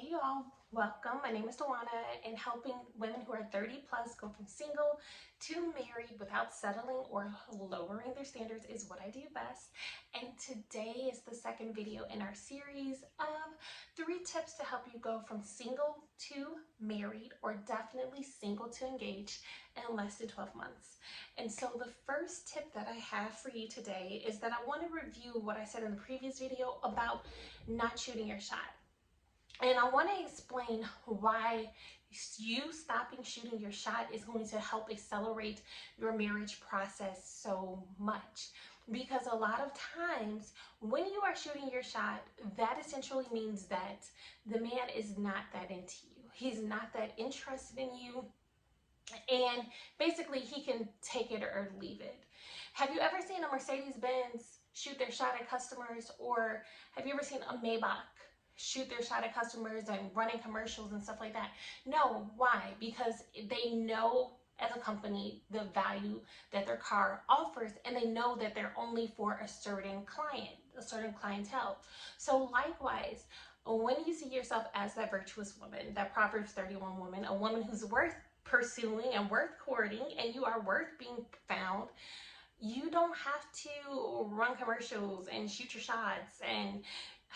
Hey y'all, welcome. My name is Tawana, and helping women who are 30 plus go from single to married without settling or lowering their standards is what I do best. And today is the second video in our series of 3 tips to help you go from single to married, or definitely single to engaged, in less than 12 months. And so the first tip that I have for you today is that I want to review what I said in the previous video about not shooting your shot. And I want to explain why you stopping shooting your shot is going to help accelerate your marriage process so much. Because a lot of times when you are shooting your shot, that essentially means that the man is not that into you. He's not that interested in you. And basically he can take it or leave it. Have you ever seen a Mercedes-Benz shoot their shot at customers? Or have you ever seen a Maybach shoot their shot at customers and running commercials and stuff like that? No. Why? Because they know as a company the value that their car offers, and they know that they're only for a certain client, a certain clientele. So likewise, when you see yourself as that virtuous woman, that Proverbs 31 woman, a woman who's worth pursuing and worth courting, and you are worth being found, you don't have to run commercials and shoot your shots and,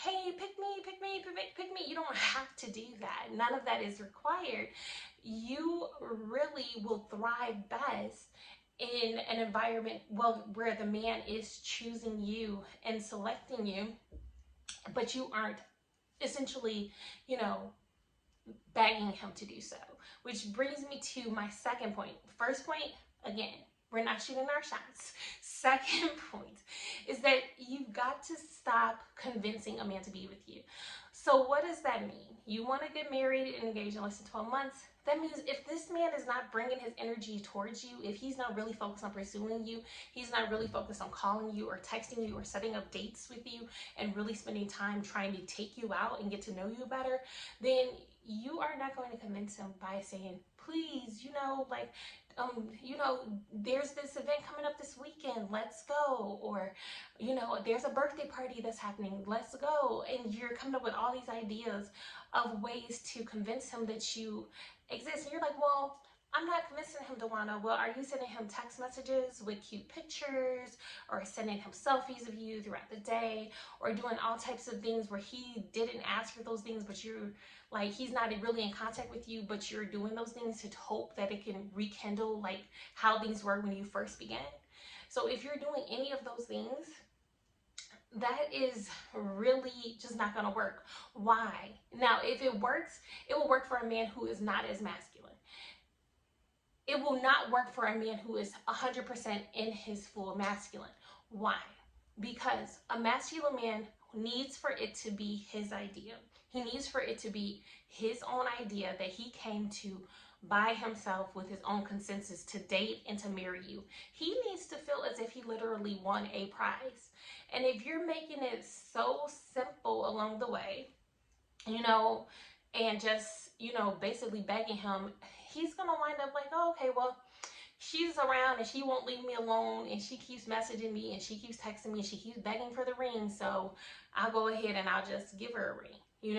hey, pick me, pick me, pick me. You don't have to do that. None of that is required. You really will thrive best in an environment, well, where the man is choosing you and selecting you, but you aren't essentially, begging him to do so. Which brings me to my second point. First point, again, we're not shooting our shots. Second point is that you've got to stop convincing a man to be with you. So what does that mean? You want to get married and engaged in less than 12 months? That means if this man is not bringing his energy towards you, if he's not really focused on pursuing you, he's not really focused on calling you or texting you or setting up dates with you and really spending time trying to take you out and get to know you better, then you are not going to convince him by saying, please, there's this event coming up this weekend, let's go. Or, there's a birthday party that's happening, let's go. And you're coming up with all these ideas of ways to convince him that you exist. And you're like, well, I'm not convincing him to wanna. Well, are you sending him text messages with cute pictures, or sending him selfies of you throughout the day, or doing all types of things where he didn't ask for those things, but you're like, he's not really in contact with you, but you're doing those things to hope that it can rekindle like how things were when you first began? So if you're doing any of those things, that is really just not going to work. Why? Now, if it works, it will work for a man who is not as masculine. It will not work for a man who is 100% in his full masculine. Why? Because a masculine man needs for it to be his idea. He needs for it to be his own idea that he came to by himself with his own consensus to date and to marry you. He needs to feel as if he literally won a prize. And if you're making it so simple along the way, and just, basically begging him, he's going to wind up like, oh, okay, well, she's around and she won't leave me alone, and she keeps messaging me and she keeps texting me and she keeps begging for the ring, so I'll go ahead and I'll just give her a ring,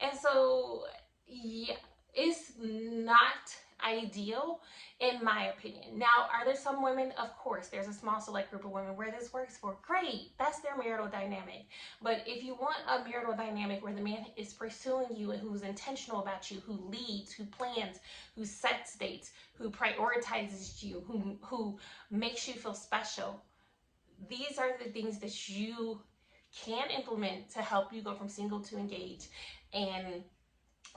And so, yeah, it's not ideal in my opinion. Now, are there some women? Of course, there's a small select group of women where this works for. Great, that's their marital dynamic. But if you want a marital dynamic where the man is pursuing you and who's intentional about you, who leads, who plans, who sets dates, who prioritizes you, who makes you feel special, these are the things that you can implement to help you go from single to engaged and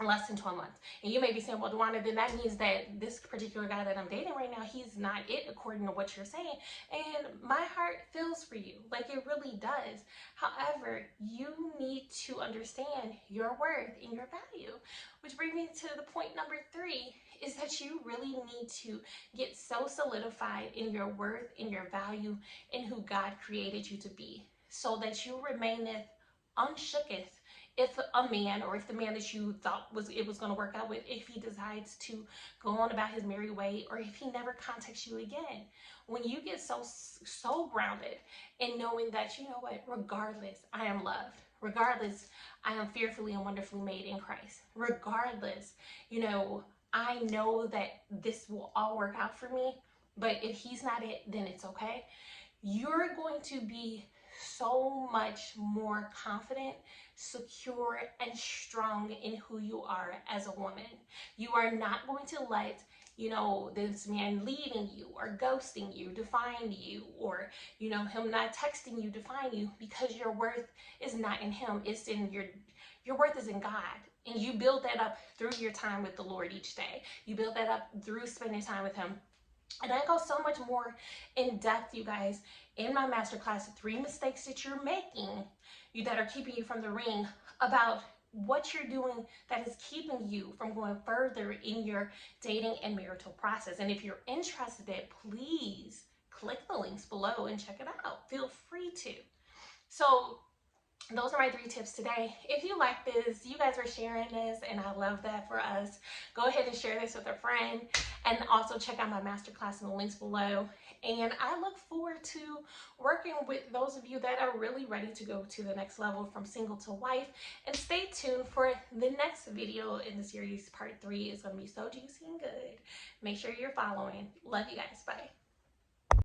less than 12 months. And you may be saying, well, Duana, then that means that this particular guy that I'm dating right now, he's not it according to what you're saying. And my heart feels for you, like it really does. However, you need to understand your worth and your value, which brings me to the point number 3, is that you really need to get so solidified in your worth and your value and who God created you to be, so that you remaineth unshooketh if a man, or if the man that you thought it was going to work out with, if he decides to go on about his merry way, or if he never contacts you again. When you get so grounded in knowing that, you know what, regardless, I am loved, Regardless, I am fearfully and wonderfully made in Christ. Regardless, I know that this will all work out for me, but if he's not it, then it's okay. You're going to be so much more confident, secure, and strong in who you are as a woman. You are not going to let this man leaving you or ghosting you define you, or him not texting you define you, because your worth is not in him. It's in your worth is in God. And you build that up through your time with the Lord each day. You build that up through spending time with him. And I go so much more in depth, you guys, in my masterclass, 3 mistakes that you're making that are keeping you from the ring, about what you're doing that is keeping you from going further in your dating and marital process. And if you're interested, please click the links below and check it out. Feel free to. So those are my 3 tips today. If you like this, you guys are sharing this, and I love that for us. Go ahead and share this with a friend, and also check out my masterclass in the links below. And I look forward to working with those of you that are really ready to go to the next level from single to wife. And stay tuned for the next video in the series. Part 3 is going to be so juicy and good. Make sure you're following. Love you guys. Bye.